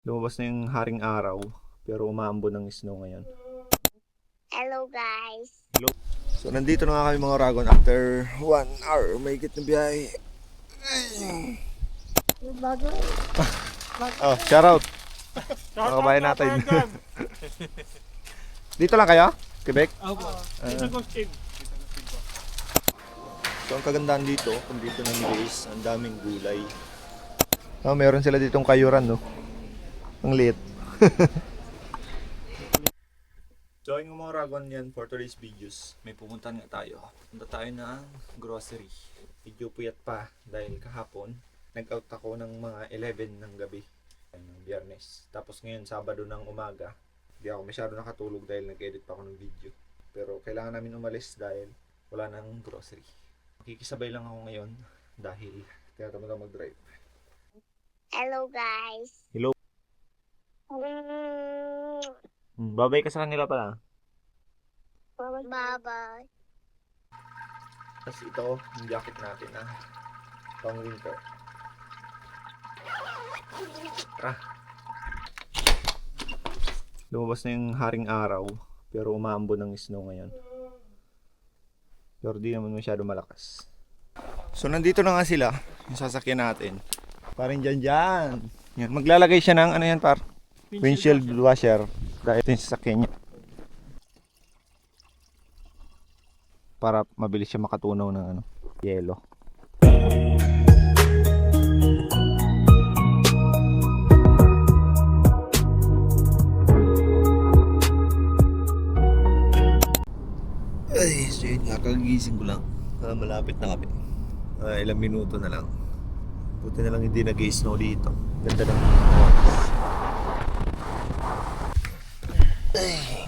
Lumabas na yung haring araw, pero umaambon ng snow ngayon. Hello guys. Hello. So nandito na nga kami mga Ragon after 1 hour mahigit na biyahe. Oh, shout out. Mga kabayan natin. Dito lang kayo? Quebec? Opo. So ang kagandahan dito, kung dito na guys, ang daming gulay. Oh, meron sila ditong kayuran, no? Ang liit. So yung mga Ragon yan for today's videos, may pupuntahan nga tayo. Punta tayo ng grocery. Medyo puyat pa dahil kahapon nag-out ako ng mga 11 ng gabi ng Biyernes. Tapos ngayon Sabado ng umaga, hindi ako masyado nakatulog dahil nag-edit pa ako ng video. Pero kailangan namin umalis dahil wala nang grocery. Kikisabay lang ako ngayon dahil tinatamad ako mag-drive. Hello guys. Hello. Babay ka sa kanila pala. Bye-bye. Tapos ito, yung jacket natin na pang winter. Tara. Lumabas na yung haring araw, pero umaambon ng snow ngayon. Pero di naman masyado malakas. So nandito na nga sila, yung sasakyan natin. Parang dyan. Yan. Maglalagay siya ng ano yan par? Windshield washer. Dahil ito yung sasakyan niya. Para mabilis siya makatunaw ng ano, yelo. Ay, so yun nga, kagising ko lang. Malapit na kami. Ilang minuto na lang. Buti na lang hindi nag-snow dito. Ganda ng ay.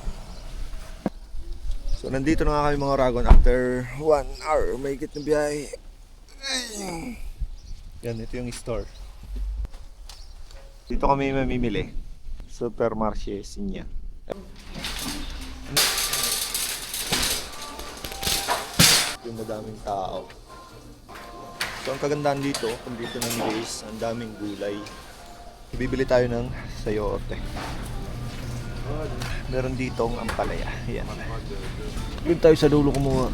So nandito na nga kami mga Ragon after 1 hour mahigit na biyahe. Yan, ito yung store. Dito kami mamimili. Supermarché Sinya. Yung madaming tao. So ang kagandahan dito, kung dito ng guys, ang daming gulay. Bibili tayo ng sayote. Meron ditong ampalaya. Yan. Doon tayo sa dulo kumuha.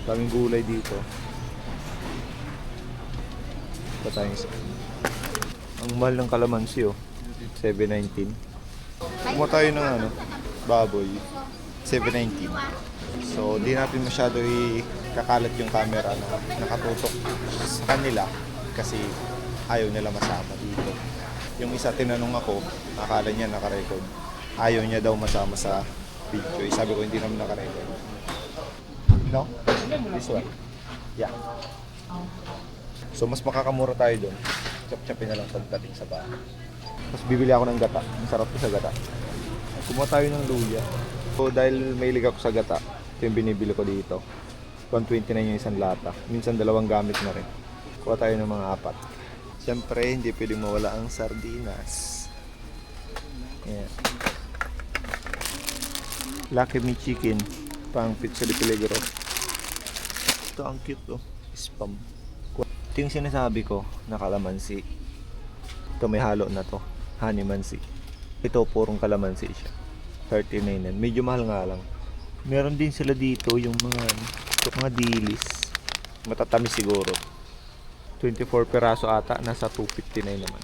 Daming gulay dito. Pa tayo isa. Ang mahal ng kalamansi oh. 7.19. Kumuha tayo ng ano, baboy. 7.19. So di natin masyado ikakalat yung camera na nakatutok sa kanila kasi ayaw nila masama dito. Yung isa tinanong ako, akala niya nakarecord. Ayaw niya daw masama sa video. Sabi ko hindi naman nakarecord. No? This one? Yeah. So mas makakamura tayo doon. Chop-chopin na lang pagdating sa bahay. Tapos bibili ako ng gata. Ang sarap ko sa gata. Kumuha tayo ng luya. So dahil mahilig ako sa gata, ito yung binibili ko dito. 129 yung isang lata. Minsan dalawang gamit na rin. Kuha tayo ng mga 4. Siyempre, hindi pwedeng mawala ang sardinas. Ayan. Lucky Me Chicken. Pang pizza de peligro. Ito ang cute oh. Spam. Ito yung sinasabi ko na kalamansi. Ito may halo na to. Honey mansi. Ito purong kalamansi siya. 39 yan. Medyo mahal nga lang. Meron din sila dito yung mga dilis. Matatamis siguro. 24 peraso ata, nasa 259 naman.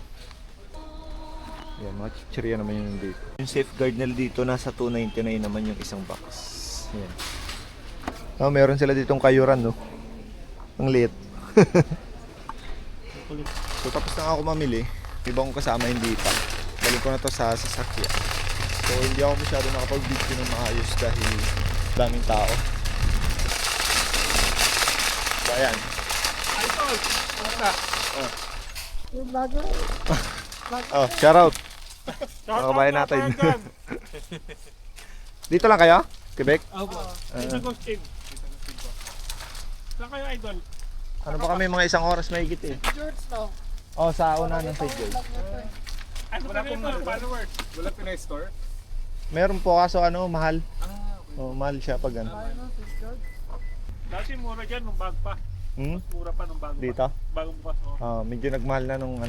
Yan, mga chichirya naman yung dito. Yung safeguard nila dito, nasa 299 naman yung isang box. Yan. Oh, meron sila ditong kayuran, no? Ang liit. So, tapos na ako mamili. Iba kong kasama hindi pa. Balik ko na to sa sasakyan. So, hindi ako masyado nakapag-video ng maayos dahil daming tao. So, ayan. Oh, shout out. Mga kabayan natin. Dito lang kayo? Quebec? Opo. Steve. Saan kayo idol? Ano ba kami mga isang oras mahigit eh? George no? Oh, sa una ng St. George. Ano ka rin followers? Wala Pinay store? Meron po kaso ano, mahal. Ah, okay. Oh, mahal siya pag ano. Dati mura dyan nung bag pa. Mura pa nung bago Dito? Bagong bukas. Medyo nagmahal na nung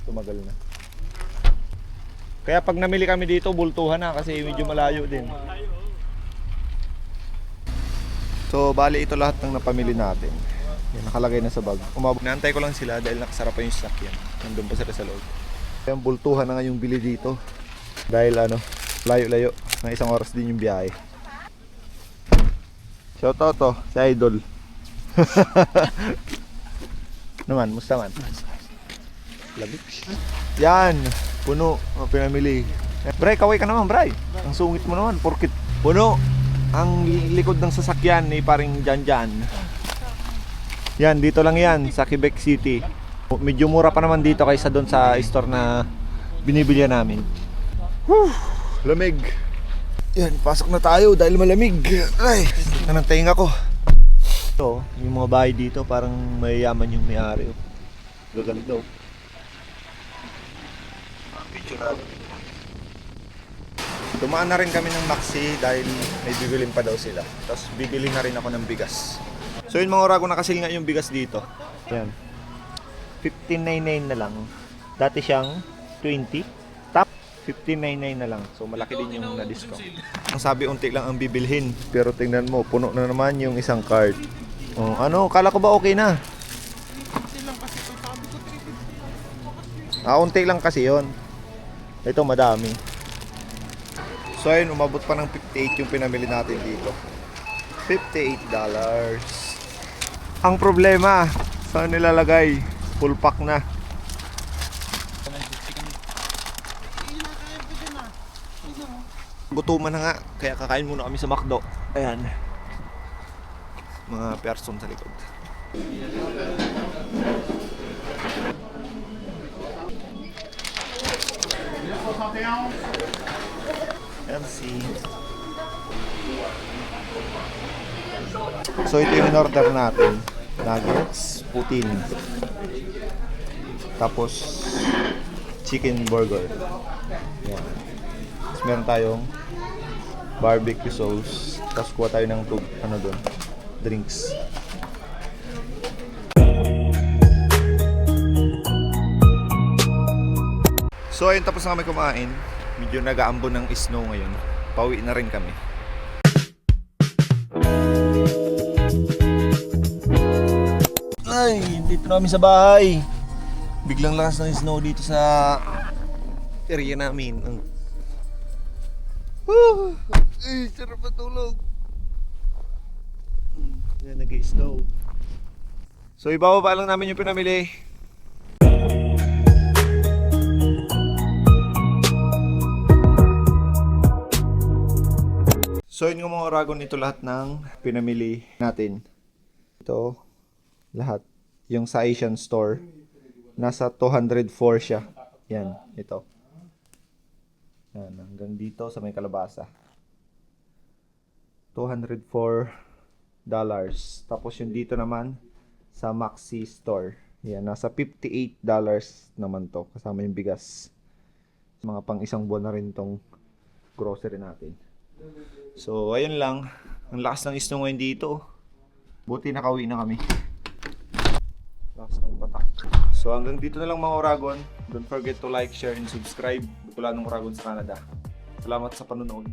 tumagal na. Kaya pag namili kami dito, bultuhan na kasi medyo malayo din. So, bali ito lahat ng napamili natin. Yan, nakalagay na sa bag. Naantay ko lang sila dahil nakasara pa yung sasakyan. Nandun pa sila sa loob. Kaya bultuhan na nga yung bili dito. Dahil layo-layo. Ng 1 oras din yung biyahe. Shoutout to, si Idol. Naman, musta man? Labik. Yan, puno. Pinamili. Bray, kaway ka naman, Bray. Ang sungit mo naman, porkit puno. Ang likod ng sasakyan ni paring Janjan. Yan, dito lang yan sa Quebec City. Medyo mura pa naman dito kaysa doon sa store na binibilya namin. Whew, lamig. Yan, pasok na tayo dahil malamig. Ay, ng tainga ko. Ito, yung mga bahay dito parang mayayaman yung may-ari. Gaganda. Picture natin. Dumaan na rin kami ng Maxi dahil may bibilin pa daw sila. Tapos bibili na rin ako ng bigas. So yun mga orago, nakasil nga yung bigas dito. Yan. 15.99 na lang. Dati siyang 20. Top 15.99 na lang. So malaki din yung na-discount. Ang sabi unti lang ang bibilhin. Pero tingnan mo, puno na naman yung isang cart. Oh, kala ko ba okay na? Unti lang kasi yon. Ito madami. So ayun, umabot pa ng 58 yung pinamili natin dito. $58. Ang problema, saan nilalagay? Full pack na. Gutuman na nga, kaya kakain muna kami sa McDo. Ayan. Mga person sa likod. MC. So ito yung in-order natin. Nuggets, putin. Tapos chicken burger. Yan. Tapos meron tayong barbecue sauce. Tapos kuha tayo ng doon, drinks. So ayun, tapos na kami kumain. Medyo nag-aambon ng snow ngayon. Pauwi na rin kami. Ay, dito na kami sa bahay. Biglang lakas ng snow dito sa area namin. Ay, sarap matulog. Yan, nag-snow. So ibababa lang namin yung pinamili. So yun nga mga oragon, ito lahat ng pinamili natin. Ito, lahat. Yung sa Asian store, nasa 204 siya. Yan, ito. Yan, hanggang dito sa may kalabasa. $204. Tapos yung dito naman, sa Maxi store. Yan, nasa $58 naman to, kasama yung bigas. Mga pang isang buwan na rin tong grocery natin. So, ayun lang. Ang lakas ng snow ngayon dito. Buti nakauwi na kami. Lakas ng batak. So, hanggang dito na lang mga Oragon. Don't forget to like, share, and subscribe. Bicolano Oragon sa Canada. Salamat sa panonood.